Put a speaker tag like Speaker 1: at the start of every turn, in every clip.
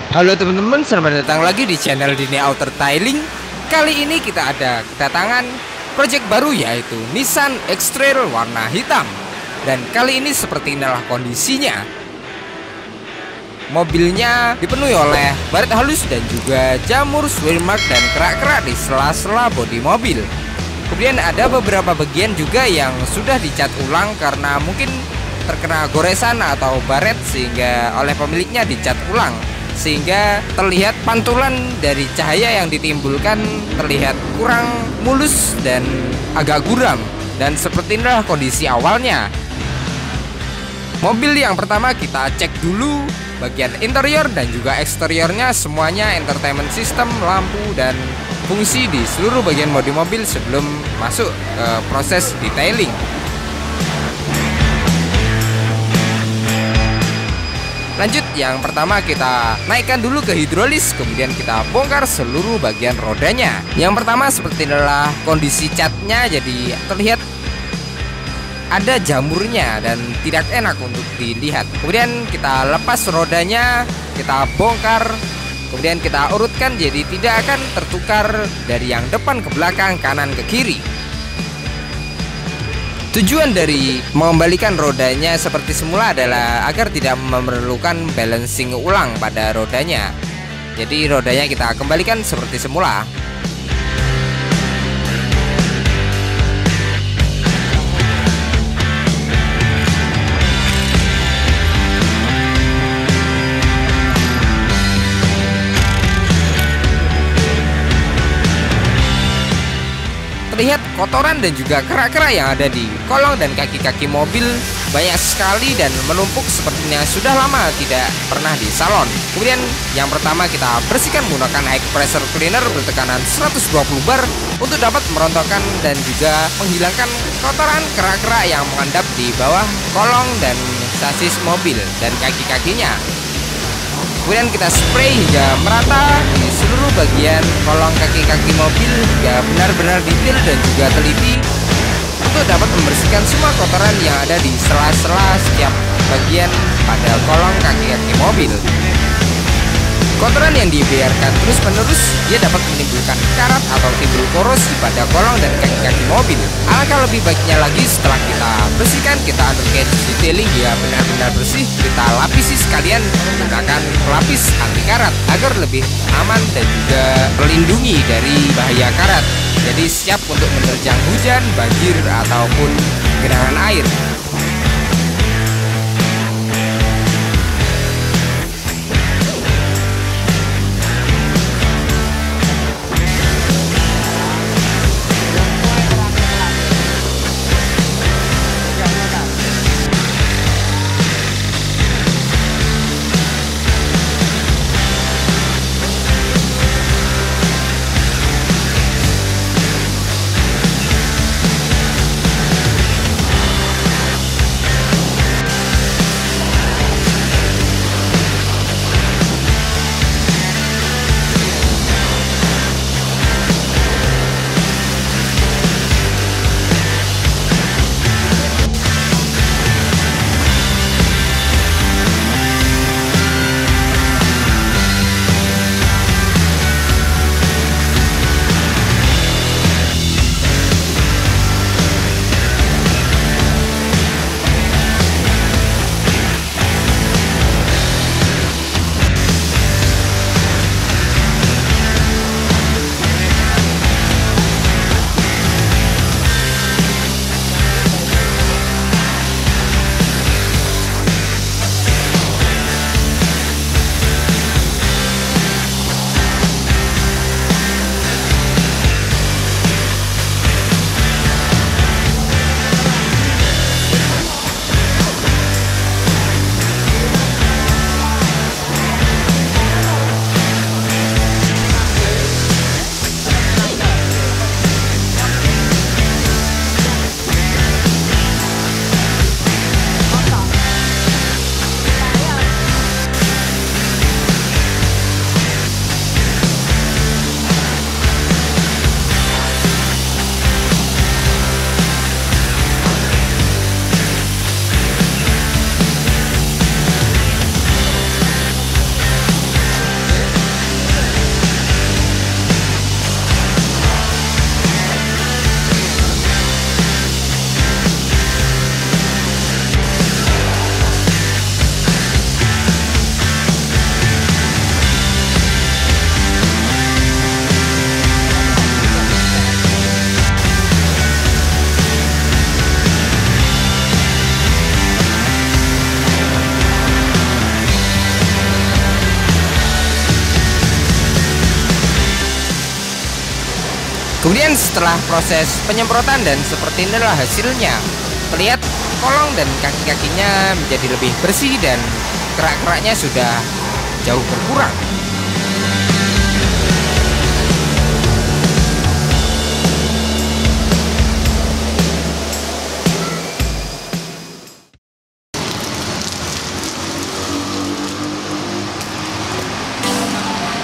Speaker 1: Halo teman-teman, selamat datang lagi di channel Dini Auto Detailing. Kali ini kita ada kedatangan project baru, yaitu Nissan X-Trail warna hitam. Dan kali ini seperti inilah kondisinya. Mobilnya dipenuhi oleh baret halus dan juga jamur, swear mark dan kerak-kerak di sela-sela bodi mobil. Kemudian ada beberapa bagian juga yang sudah dicat ulang karena mungkin terkena goresan atau baret, sehingga oleh pemiliknya dicat ulang, sehingga terlihat pantulan dari cahaya yang ditimbulkan terlihat kurang mulus dan agak guram. Dan seperti inilah kondisi awalnya. Mobil yang pertama kita cek dulu bagian interior dan juga eksteriornya, semuanya entertainment system, lampu dan fungsi di seluruh bagian bodi mobil sebelum masuk ke proses detailing. Lanjut, yang pertama kita naikkan dulu ke hidrolis, kemudian kita bongkar seluruh bagian rodanya. Yang pertama seperti inilah kondisi catnya, jadi terlihat ada jamurnya dan tidak enak untuk dilihat. Kemudian kita lepas rodanya, kita bongkar, kemudian kita urutkan jadi tidak akan tertukar dari yang depan ke belakang, kanan ke kiri. Tujuan dari mengembalikan rodanya seperti semula adalah agar tidak memerlukan balancing ulang pada rodanya. Jadi rodanya kita kembalikan seperti semula. Terlihat kotoran dan juga kerak-kerak yang ada di kolong dan kaki-kaki mobil banyak sekali dan menumpuk sepertinya sudah lama tidak pernah di salon. Kemudian yang pertama kita bersihkan menggunakan high pressure cleaner bertekanan 120 bar untuk dapat merontokkan dan juga menghilangkan kotoran kerak-kerak yang mengendap di bawah kolong dan sasis mobil dan kaki-kakinya. Kemudian kita spray hingga merata di seluruh bagian kolong kaki-kaki mobil hingga benar-benar detail dan juga teliti untuk dapat membersihkan semua kotoran yang ada di sela-sela setiap bagian pada kolong kaki-kaki mobil. Kotoran yang dibiarkan terus-menerus dia dapat menimbulkan karat atau timbul korosi pada kolong dan kaki-kaki mobil. Alangkah lebih baiknya lagi setelah kita bersihkan, kita undercut detailing ya benar-benar bersih, kita lapisi sekalian menggunakan pelapis anti karat agar lebih aman dan juga melindungi dari bahaya karat. Jadi siap untuk menerjang hujan, banjir ataupun genangan air. Kemudian setelah proses penyemprotan dan seperti inilah hasilnya. Terlihat kolong dan kaki-kakinya menjadi lebih bersih dan kerak-keraknya sudah jauh berkurang.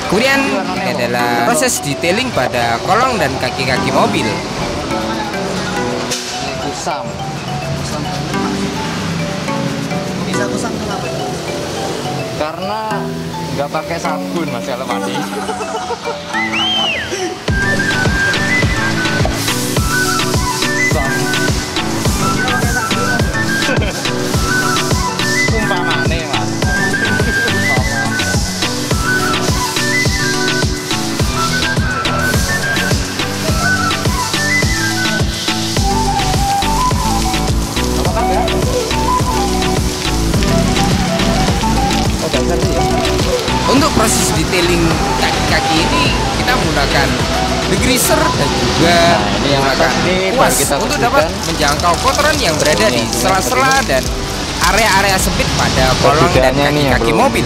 Speaker 1: Kemudian ini adalah proses detailing pada kolong dan kaki-kaki mobil.
Speaker 2: Kusam. Bisa kusam kenapa? Karena nggak pakai sabun mas kalau mandi. Umpamane mas.
Speaker 1: Untuk proses detailing kaki-kaki ini kita menggunakan degreaser dan juga menggunakan kuas untuk dapat menjangkau kotoran yang berada di sela-sela dan area-area sempit pada kolong dan kaki-kaki mobil.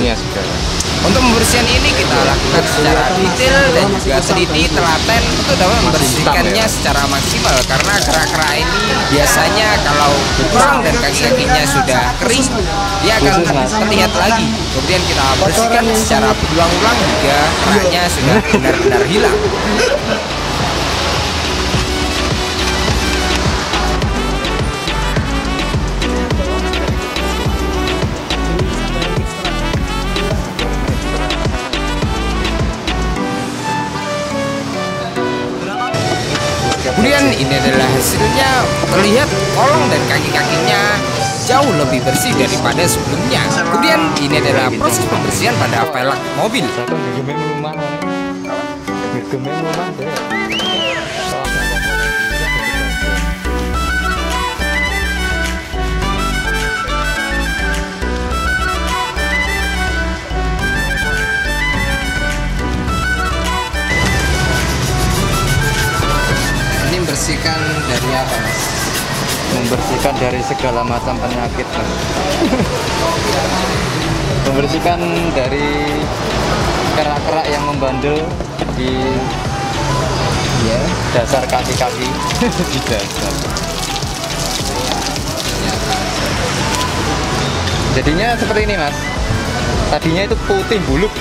Speaker 1: Untuk membersihkan ini kita lakukan secara detail dan juga teliti, telaten untuk dapat membersihkannya secara maksimal, karena kerak-kerak ini biasanya kalau kolong dan kaki-kakinya sudah kering dia akan terlihat lagi. Kemudian kita bersihkan secara berulang-ulang hingga keraknya sudah benar-benar hilang. Kemudian ini adalah hasilnya. Terlihat kolong dan kaki-kakinya jauh lebih bersih daripada sebelumnya. Kemudian ini adalah proses pembersihan pada velg mobil. Membersihkan dari apa mas?
Speaker 2: Membersihkan dari segala macam penyakit mas. Membersihkan dari kerak-kerak yang membandel di dasar kaki-kaki. Di dasar. Jadinya seperti ini mas. Tadinya itu putih buluk.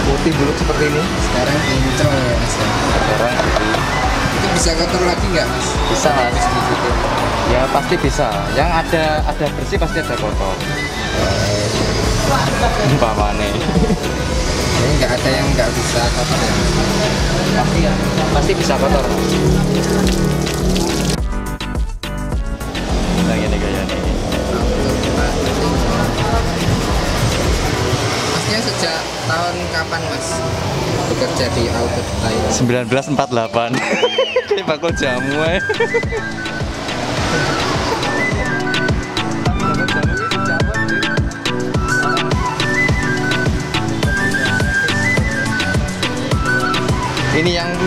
Speaker 2: Putih buluk seperti ini.
Speaker 1: Sekarang kinclong ya mas.
Speaker 2: Sekarang
Speaker 1: itu bisa kotor lagi nggak mas?
Speaker 2: Bisa mas. Ya pasti bisa. Yang ada bersih pasti ada kotor. Umpamane.
Speaker 1: Jadi nggak ada yang nggak bisa kotor ya mas?
Speaker 2: Pasti bisa kotor. Nah ini gayanya.
Speaker 1: Masnya sejak tahun kapan mas bekerja di auto Thailand?
Speaker 2: 1948. Kayak bakul jamu ya.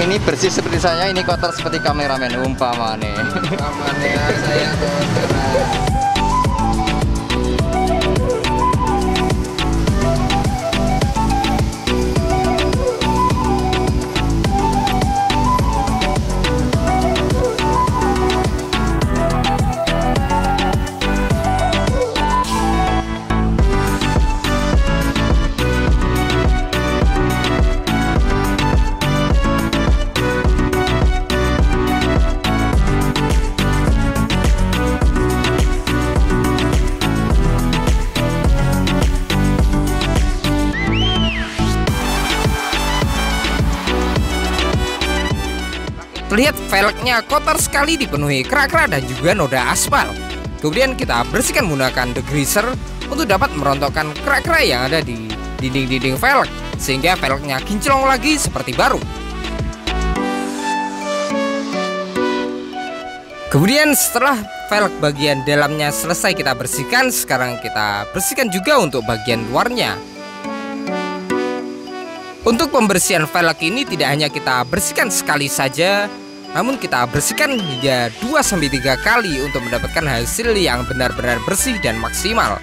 Speaker 2: Ini bersih seperti saya, ini kotor seperti kameramen umpamane.
Speaker 1: Umpamane saya kotor. Terlihat velgnya kotor sekali, dipenuhi kerak-kerak dan juga noda aspal. Kemudian kita bersihkan menggunakan degreaser untuk dapat merontokkan kerak-kerak yang ada di dinding-dinding velg, sehingga velgnya kinclong lagi seperti baru. Kemudian setelah velg bagian dalamnya selesai kita bersihkan, sekarang kita bersihkan juga untuk bagian luarnya. Untuk pembersihan velg ini tidak hanya kita bersihkan sekali saja, namun kita bersihkan hingga 2-3 kali untuk mendapatkan hasil yang benar-benar bersih dan maksimal.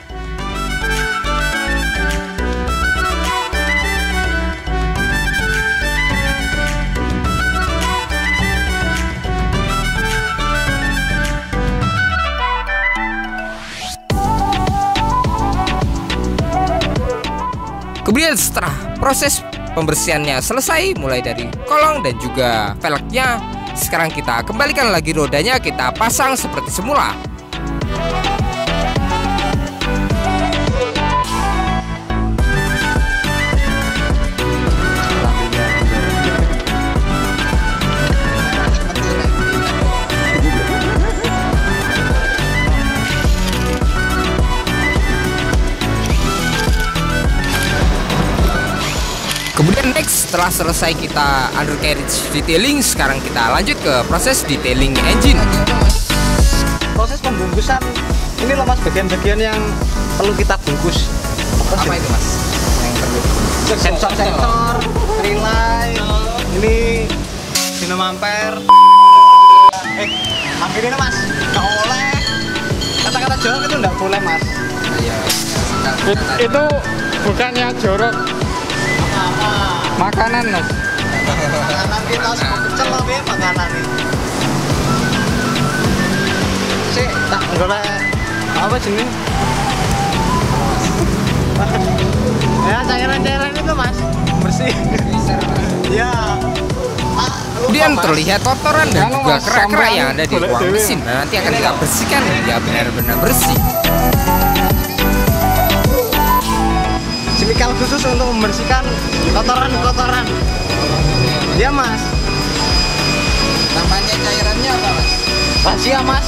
Speaker 1: Kemudian setelah proses pembersihannya selesai, mulai dari kolong dan juga velgnya, sekarang kita kembalikan lagi rodanya, kita pasang seperti semula. Kemudian next, setelah selesai kita undercarriage detailing, sekarang kita lanjut ke proses detailing engine.
Speaker 3: Proses pembungkusan ini loh mas, bagian-bagian yang perlu kita bungkus.
Speaker 1: Apa itu mas? Yang perlu?
Speaker 3: Sensor, relay, ini dinamometer. Akhirnya mas, nggak boleh. Kata-kata jorok itu nggak boleh mas.
Speaker 1: Iya.
Speaker 2: Itu bukannya jorok. Makanan mas.
Speaker 3: Makanan kita pecel loh ya makanan ini. Sih, tak boleh apa jenis? Ya cairan-cairan itu mas, bersih. Ya.
Speaker 1: Kemudian terlihat kotoran dan juga kerak-kerak yang ada di ruang mesin. Nah, nanti akan kita bersihkan hingga benar-benar bersih.
Speaker 3: Chemical khusus untuk membersihkan kotoran-kotoran. Ya mas.
Speaker 1: Namanya cairannya apa mas?
Speaker 3: Rahasia mas.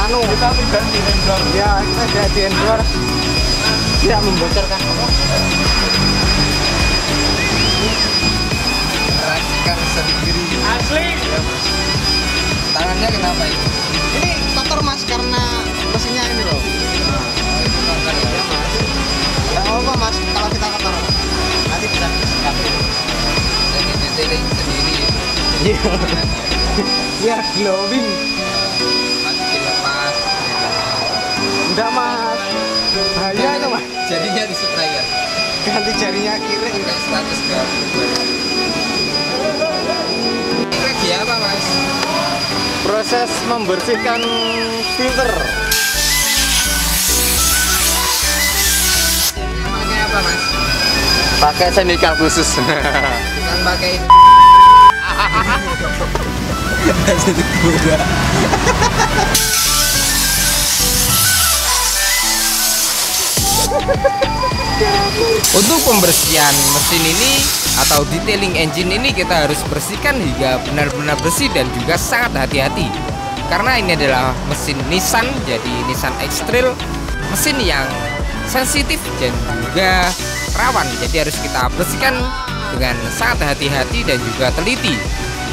Speaker 3: Anu kita ganti endorse. Ya kita ganti endorse. Tidak membocorkan.
Speaker 1: Racikan sendiri.
Speaker 3: Asli.
Speaker 1: Ya, mas. Tangannya kenapa itu?
Speaker 3: Ini kotor mas karena mesinnya ini loh.
Speaker 1: Itu kotor ya.
Speaker 3: Ya mas. Tidak apa mas kalau kita kotor. Nanti bisa bersihkan.
Speaker 1: Jadi detailing sendiri.
Speaker 3: Iya. Biar glowing.
Speaker 1: Nanti dilepas.
Speaker 3: Enggak mas. Bahaya itu mas.
Speaker 1: Jadinya di sprayer.
Speaker 3: Ganti jarinya kiri.
Speaker 1: Kayak 100 gram. Ini lagi apa mas?
Speaker 3: Proses membersihkan filter.
Speaker 1: Pakai apa mas?
Speaker 3: Pakai chemical khusus.
Speaker 1: Bukan pakai Untuk pembersihan mesin ini atau detailing engine ini kita harus bersihkan hingga benar-benar bersih dan juga sangat hati-hati. Karena ini adalah mesin Nissan, jadi Nissan X-Trail, mesin yang sensitif dan juga rawan, jadi harus kita bersihkan dengan sangat hati-hati dan juga teliti.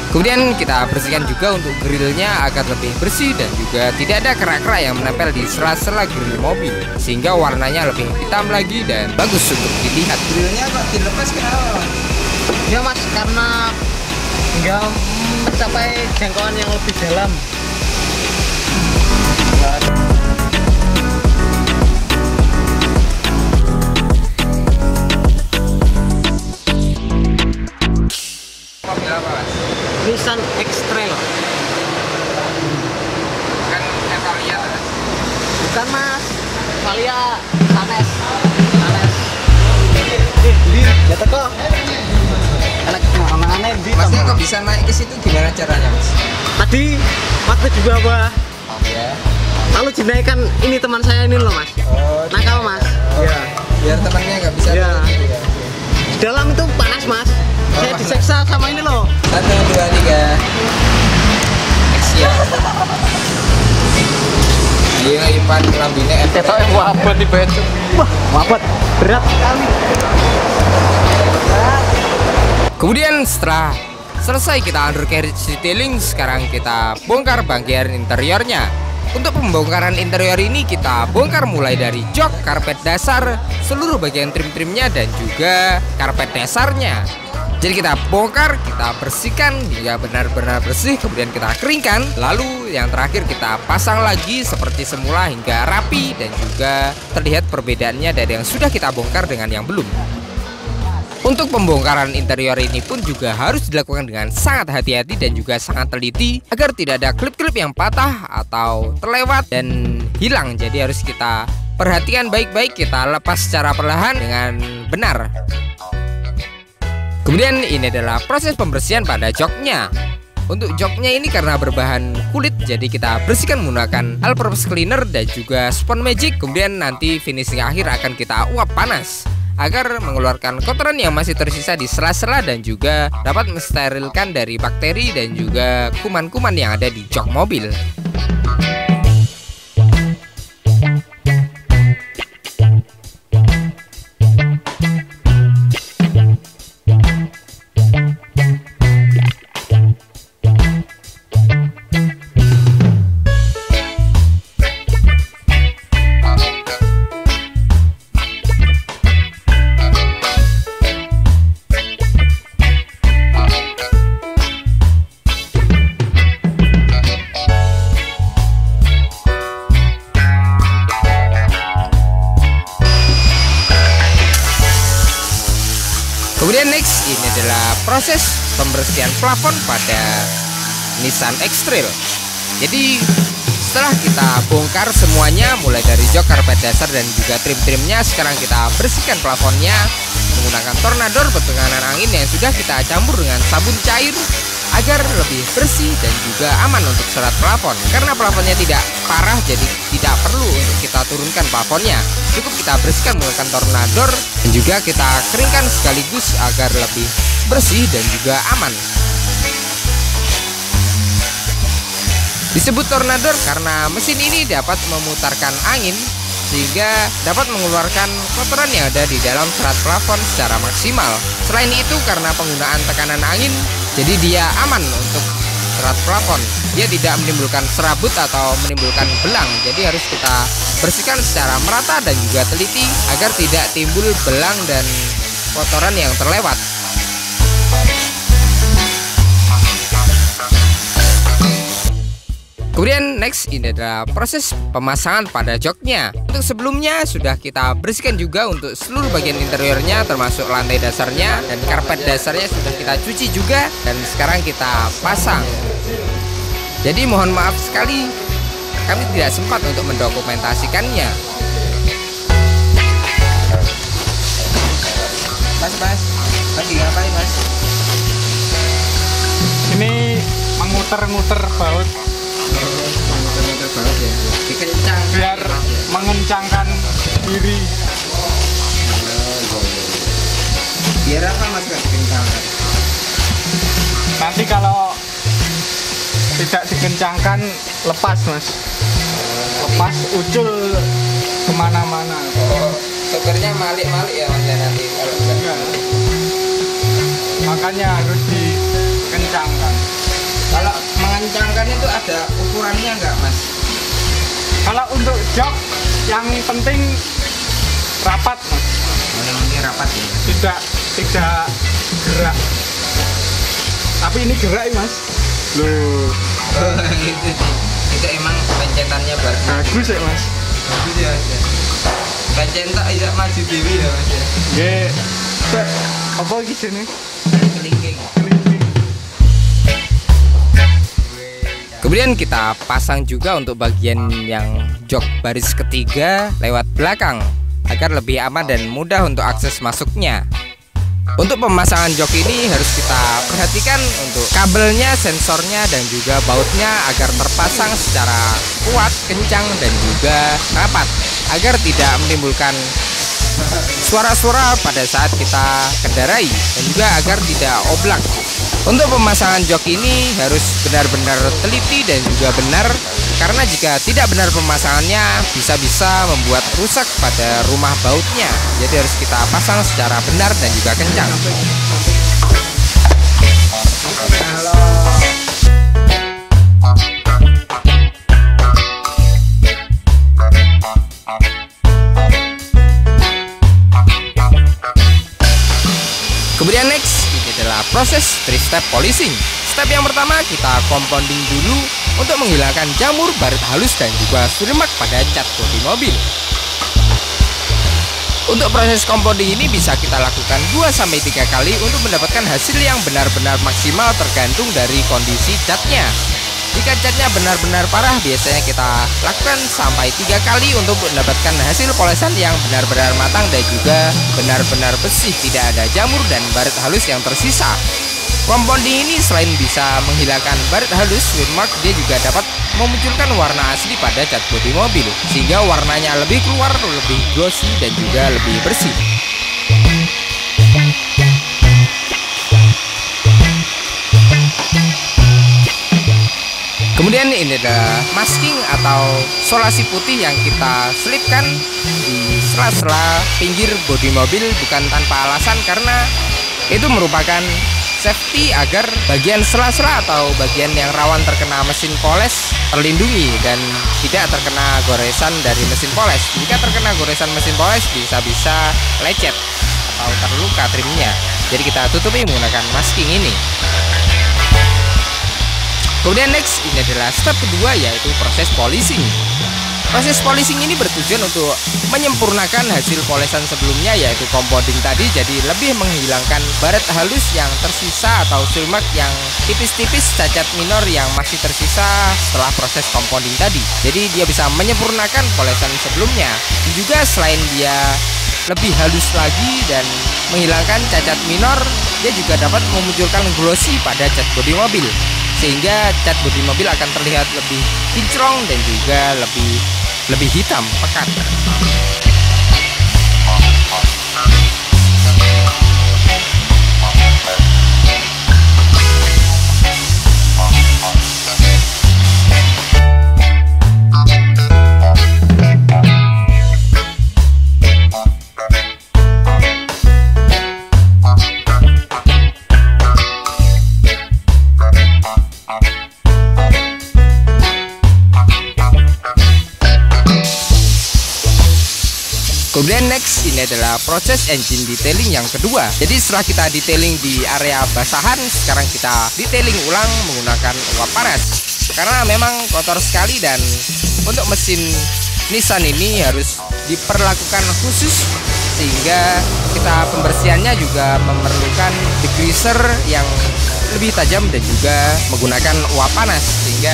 Speaker 1: Kemudian kita bersihkan juga untuk grillnya agar lebih bersih dan juga tidak ada kerak-kerak yang menempel di sela-sela grill mobil, sehingga warnanya lebih hitam lagi dan bagus untuk dilihat. Grillnya kok dilepas kenapa?
Speaker 3: Ya mas, karena nggak mencapai jangkauan yang lebih dalam.
Speaker 1: Mobil apa mas?
Speaker 3: Nissan X-Trail.
Speaker 1: Bukan Evalia mas?
Speaker 3: Bukan mas, Valia Sanes. Sanes. Di, ya teko. Enak mana di.
Speaker 1: Masnya kok bisa naik ke situ, gimana caranya mas?
Speaker 3: Tadi waktu di bawah,
Speaker 1: Oh ya.
Speaker 3: lalu dinaikkan ini teman saya ini loh mas.
Speaker 1: Oh,
Speaker 3: Nakal mas. Ya.
Speaker 1: biar temannya nggak bisa
Speaker 3: Ya.
Speaker 1: turun gitu ya.
Speaker 3: Di dalam itu panas mas. Saya
Speaker 1: panas.
Speaker 3: diseksa sama ini loh.
Speaker 1: 1, 2, 3. Action. Ayo Ipan lambine
Speaker 3: Cetok yang wabot di baju. Wah, wabot. Berat sekali.
Speaker 1: Kemudian setelah selesai kita undercarriage detailing, sekarang kita bongkar bagian interiornya. Untuk pembongkaran interior ini kita bongkar mulai dari jok, karpet dasar, seluruh bagian trim-trimnya dan juga karpet dasarnya. Jadi kita bongkar, kita bersihkan hingga benar-benar bersih, kemudian kita keringkan. Lalu yang terakhir kita pasang lagi seperti semula hingga rapi dan juga terlihat perbedaannya dari yang sudah kita bongkar dengan yang belum. Untuk pembongkaran interior ini pun juga harus dilakukan dengan sangat hati-hati dan juga sangat teliti agar tidak ada klip-klip yang patah atau terlewat dan hilang. Jadi harus kita perhatikan baik-baik, kita lepas secara perlahan dengan benar. Kemudian ini adalah proses pembersihan pada joknya. Untuk joknya ini karena berbahan kulit, jadi kita bersihkan menggunakan all purpose cleaner dan juga spon magic. Kemudian nanti finishing akhir akan kita uap panas agar mengeluarkan kotoran yang masih tersisa di sela-sela dan juga dapat mensterilkan dari bakteri dan juga kuman-kuman yang ada di jok mobil. Kemudian next, ini adalah proses pembersihan plafon pada Nissan X-Trail. Jadi setelah kita bongkar semuanya mulai dari jok, karpet dasar dan juga trim-trimnya, sekarang kita bersihkan plafonnya menggunakan tornador bertekanan angin yang sudah kita campur dengan sabun cair agar lebih bersih dan juga aman untuk serat plafon. Karena plafonnya tidak parah, jadi tidak perlu untuk kita turunkan plafonnya. Cukup kita bersihkan menggunakan tornador dan juga kita keringkan sekaligus agar lebih bersih dan juga aman. Disebut tornador karena mesin ini dapat memutarkan angin sehingga dapat mengeluarkan kotoran yang ada di dalam serat plafon secara maksimal. Selain itu karena penggunaan tekanan angin, jadi dia aman untuk serat plafon. Dia tidak menimbulkan serabut atau menimbulkan belang. Jadi harus kita bersihkan secara merata dan juga teliti agar tidak timbul belang dan kotoran yang terlewat. Kemudian next, ini adalah proses pemasangan pada joknya. Untuk sebelumnya sudah kita bersihkan juga untuk seluruh bagian interiornya, termasuk lantai dasarnya dan karpet dasarnya sudah kita cuci juga, dan sekarang kita pasang. Jadi mohon maaf sekali kami tidak sempat untuk mendokumentasikannya. Mas, lagi ngapain Mas?
Speaker 3: Ini menguter-nguter baut.
Speaker 1: Muter-muter banget ya. Dikencang
Speaker 3: Biar mengencangkan diri.
Speaker 1: Biar apa Mas gak dikencangkan?
Speaker 3: Nanti kalau tidak dikencangkan lepas Mas. Lepas ucul kemana-mana.
Speaker 1: Oh, sopirnya malik-malik ya Mas ya nanti kalau enggak.
Speaker 3: Makanya harus dikencangkan.
Speaker 1: Kalau mengencangkan itu ada ukurannya enggak Mas?
Speaker 3: Kalau untuk jok yang penting rapat Mas.
Speaker 1: Oh, yang ini rapat ya?
Speaker 3: Tidak gerak. Tapi ini gerak ya Mas. Loh.
Speaker 1: Oh, gitu sih. Itu emang pencetannya
Speaker 3: Bagus ya Mas.
Speaker 1: Bagus ya Mas ya. Pencetak tidak maju dewi ya Mas ya.
Speaker 3: Nggih. Apa iki jenenge?
Speaker 1: Kelingking. Kemudian kita pasang juga untuk bagian yang jok baris ketiga lewat belakang agar lebih aman dan mudah untuk akses masuknya. Untuk pemasangan jok ini harus kita perhatikan untuk kabelnya, sensornya dan juga bautnya agar terpasang secara kuat, kencang dan juga rapat agar tidak menimbulkan suara-suara pada saat kita kendarai dan juga agar tidak oblak. Untuk pemasangan jok ini harus benar-benar teliti dan juga benar, karena jika tidak benar pemasangannya bisa-bisa membuat rusak pada rumah bautnya. Jadi harus kita pasang secara benar dan juga kencang. proses 3-step polishing. Step yang pertama, kita compounding dulu untuk menghilangkan jamur, baret halus, dan juga surimak pada cat bodi mobil. Untuk proses compounding ini bisa kita lakukan 2-3 kali untuk mendapatkan hasil yang benar-benar maksimal tergantung dari kondisi catnya. Jika catnya benar-benar parah, biasanya kita lakukan sampai 3 kali untuk mendapatkan hasil polesan yang benar-benar matang dan juga benar-benar bersih, tidak ada jamur dan baret halus yang tersisa. Compounding ini selain bisa menghilangkan baret halus, surimak, dia juga dapat memunculkan warna asli pada cat bodi mobil, sehingga warnanya lebih keluar, lebih glossy, dan juga lebih bersih. Kemudian ini adalah masking atau solasi putih yang kita selipkan di sela-sela pinggir bodi mobil, bukan tanpa alasan, karena itu merupakan safety agar bagian sela-sela atau bagian yang rawan terkena mesin poles terlindungi dan tidak terkena goresan dari mesin poles. Jika terkena goresan mesin poles, bisa-bisa lecet atau terluka trimnya. Jadi kita tutupi menggunakan masking ini. Kemudian next, ini adalah step kedua, yaitu proses polishing. Proses polishing ini bertujuan untuk menyempurnakan hasil polesan sebelumnya, yaitu compounding tadi, jadi lebih menghilangkan baret halus yang tersisa atau surimak yang tipis-tipis, cacat minor yang masih tersisa setelah proses compounding tadi. Jadi dia bisa menyempurnakan polesan sebelumnya. Juga selain dia lebih halus lagi dan menghilangkan cacat minor, dia juga dapat memunculkan glossy pada cat bodi mobil, sehingga cat bodi mobil akan terlihat lebih kinclong dan juga lebih hitam pekat. Kemudian next, ini adalah proses engine detailing yang kedua. Jadi setelah kita detailing di area basahan, sekarang kita detailing ulang menggunakan uap panas. Karena memang kotor sekali dan untuk mesin Nissan ini harus diperlakukan khusus, sehingga kita pembersihannya juga memerlukan degreaser yang lebih tajam dan juga menggunakan uap panas, sehingga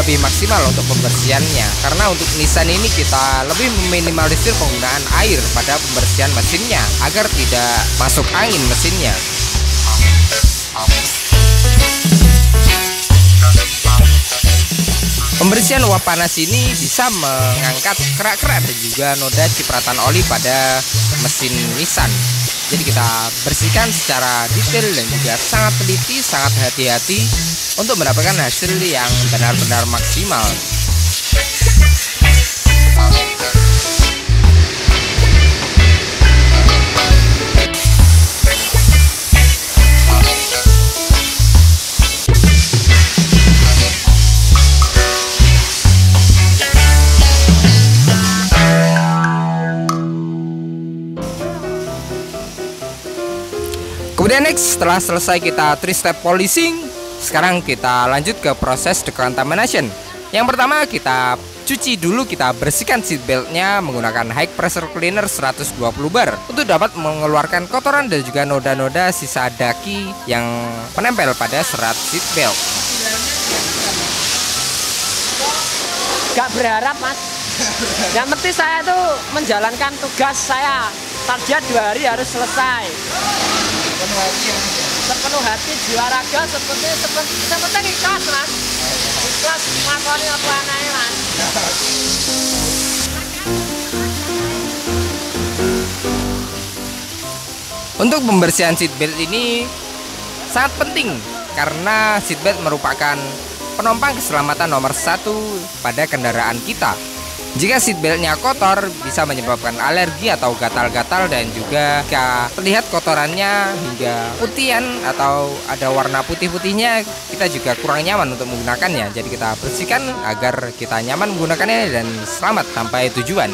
Speaker 1: lebih maksimal untuk pembersihannya. Karena untuk Nissan ini kita lebih meminimalisir penggunaan air pada pembersihan mesinnya agar tidak masuk angin mesinnya. Pembersihan uap panas ini bisa mengangkat kerak-kerak dan juga noda cipratan oli pada mesin Nissan. Jadi kita bersihkan secara detail dan juga sangat teliti, sangat hati-hati untuk mendapatkan hasil yang benar-benar maksimal. Kemudian next, setelah selesai kita 3-step polishing, sekarang kita lanjut ke proses decontamination. Yang pertama, kita cuci dulu, kita bersihkan seat beltnya menggunakan high pressure cleaner 120 bar untuk dapat mengeluarkan kotoran dan juga noda-noda sisa daki yang menempel pada serat seat belt.
Speaker 4: Gak berharap, Mas. Yang penting saya tuh menjalankan tugas saya. Target 2 hari harus selesai. Sepenuh hati, jiwa raga, seperti ikhlas, Mas. Ikhlas nglakoni apa anae, Mas.
Speaker 1: Untuk pembersihan seatbelt ini sangat penting karena seatbelt merupakan penopang keselamatan nomor 1 pada kendaraan kita. Jika seatbeltnya kotor, bisa menyebabkan alergi atau gatal-gatal, dan juga jika terlihat kotorannya hingga putihan atau ada warna putih-putihnya, kita juga kurang nyaman untuk menggunakannya. Jadi kita bersihkan agar kita nyaman menggunakannya dan selamat sampai tujuan.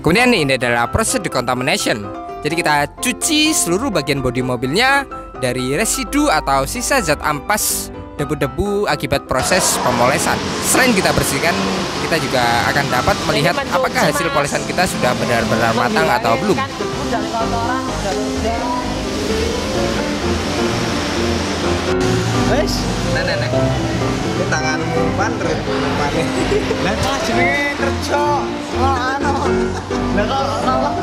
Speaker 1: Kemudian ini adalah proses decontamination. Jadi kita cuci seluruh bagian bodi mobilnya dari residu atau sisa zat ampas debu-debu akibat proses pemolesan. Selain kita bersihkan, kita juga akan dapat melihat apakah hasil polesan kita sudah benar-benar matang atau belum.
Speaker 3: Wes, nenek. Tanganmu pandret, panik. Lah kok jenenge kerja. Oh, anu. Lah kok salah.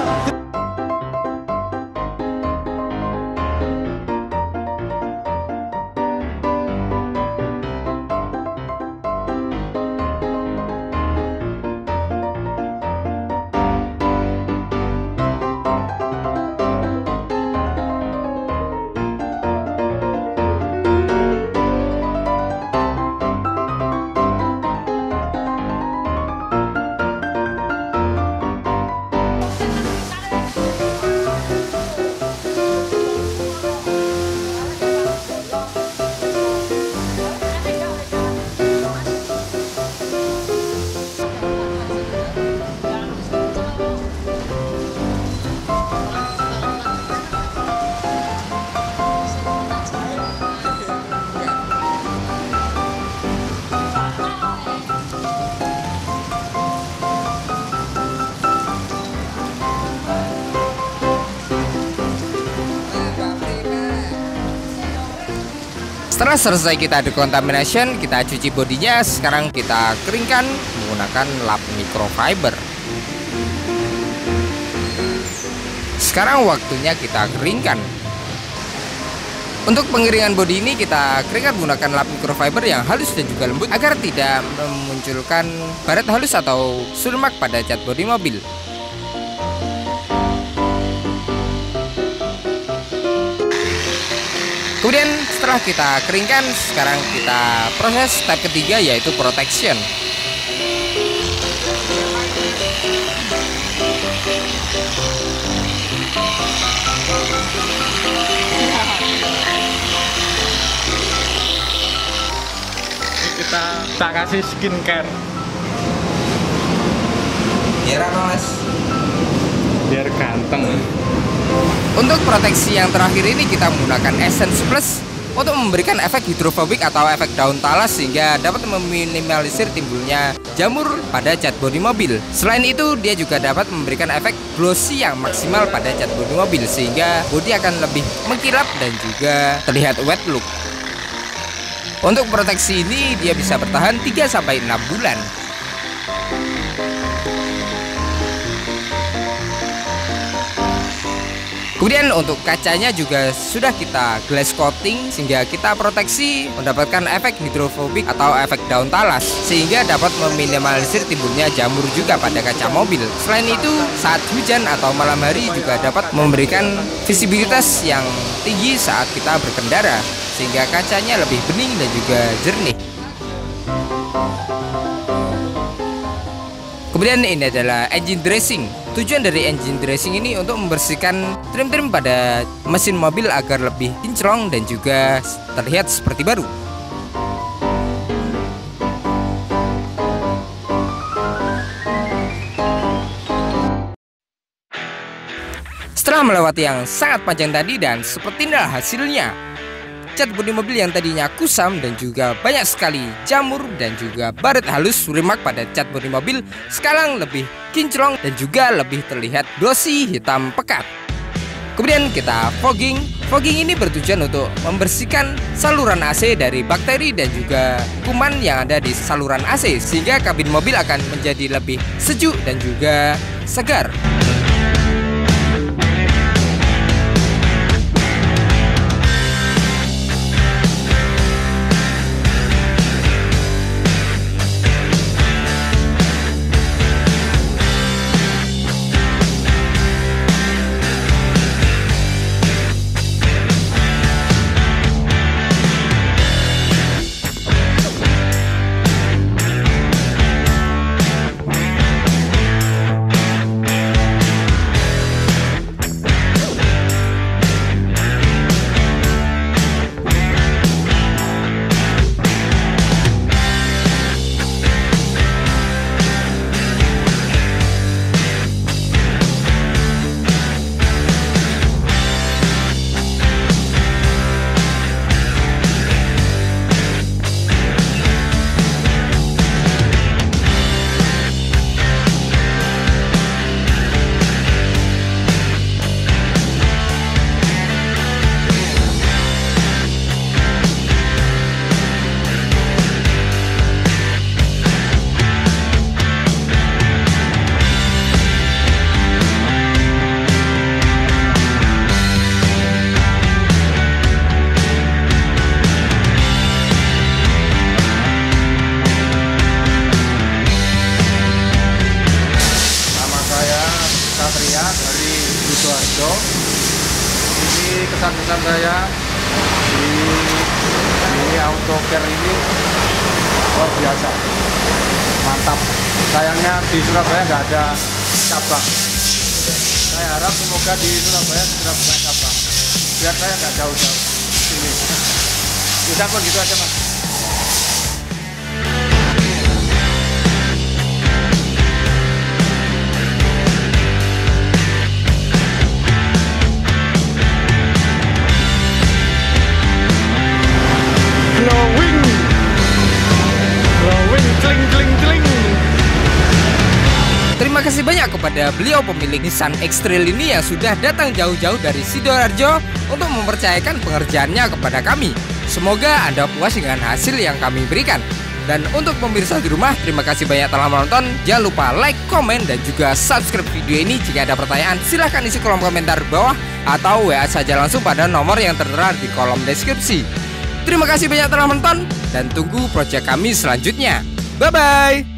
Speaker 1: Setelah selesai kita decontamination, kita cuci bodinya. Sekarang kita keringkan menggunakan lap microfiber. Sekarang waktunya kita keringkan. Untuk pengeringan bodi ini kita keringkan menggunakan lap microfiber yang halus dan juga lembut agar tidak memunculkan baret halus atau sulmak pada cat bodi mobil. Kemudian setelah kita keringkan, sekarang kita proses step ketiga yaitu protection.
Speaker 3: Kita kasih skincare.
Speaker 1: Biar apa, Mas?
Speaker 3: Biar ganteng.
Speaker 1: Untuk proteksi yang terakhir ini kita menggunakan Essence Plus untuk memberikan efek hidrofobik atau efek daun talas sehingga dapat meminimalisir timbulnya jamur pada cat bodi mobil. Selain itu dia juga dapat memberikan efek glossy yang maksimal pada cat bodi mobil sehingga bodi akan lebih mengkilap dan juga terlihat wet look. Untuk proteksi ini dia bisa bertahan 3-6 bulan. Kemudian untuk kacanya juga sudah kita glass coating sehingga kita proteksi mendapatkan efek hidrofobik atau efek daun talas sehingga dapat meminimalisir timbulnya jamur juga pada kaca mobil. Selain itu saat hujan atau malam hari juga dapat memberikan visibilitas yang tinggi saat kita berkendara sehingga kacanya lebih bening dan juga jernih. Kemudian ini adalah engine dressing. Tujuan dari engine dressing ini untuk membersihkan trim-trim pada mesin mobil agar lebih kinclong dan juga terlihat seperti baru. Setelah melewati yang sangat panjang tadi dan seperti inilah hasilnya. Cat bodi mobil yang tadinya kusam dan juga banyak sekali jamur dan juga baret halus remark pada cat bodi mobil sekarang lebih kinclong dan juga lebih terlihat glossy hitam pekat. Kemudian kita fogging. Fogging ini bertujuan untuk membersihkan saluran AC dari bakteri dan juga kuman yang ada di saluran AC sehingga kabin mobil akan menjadi lebih sejuk dan juga segar.
Speaker 5: dari Sidoarjo. Ini kesan-kesan saya di AutoCare ini luar biasa, mantap. Sayangnya di Surabaya nggak ada cabang. Saya harap semoga di Surabaya segera buka cabang, biar saya nggak jauh-jauh sini. Udah kok gitu aja mas.
Speaker 1: Terima kasih banyak kepada beliau pemilik Nissan X-Trail ini yang sudah datang jauh-jauh dari Sidoarjo untuk mempercayakan pengerjaannya kepada kami. Semoga Anda puas dengan hasil yang kami berikan. Dan untuk pemirsa di rumah, terima kasih banyak telah menonton. Jangan lupa like, komen, dan juga subscribe video ini. Jika ada pertanyaan, silahkan isi kolom komentar bawah atau WA saja langsung pada nomor yang tertera di kolom deskripsi. Terima kasih banyak telah menonton dan tunggu proyek kami selanjutnya. Bye-bye!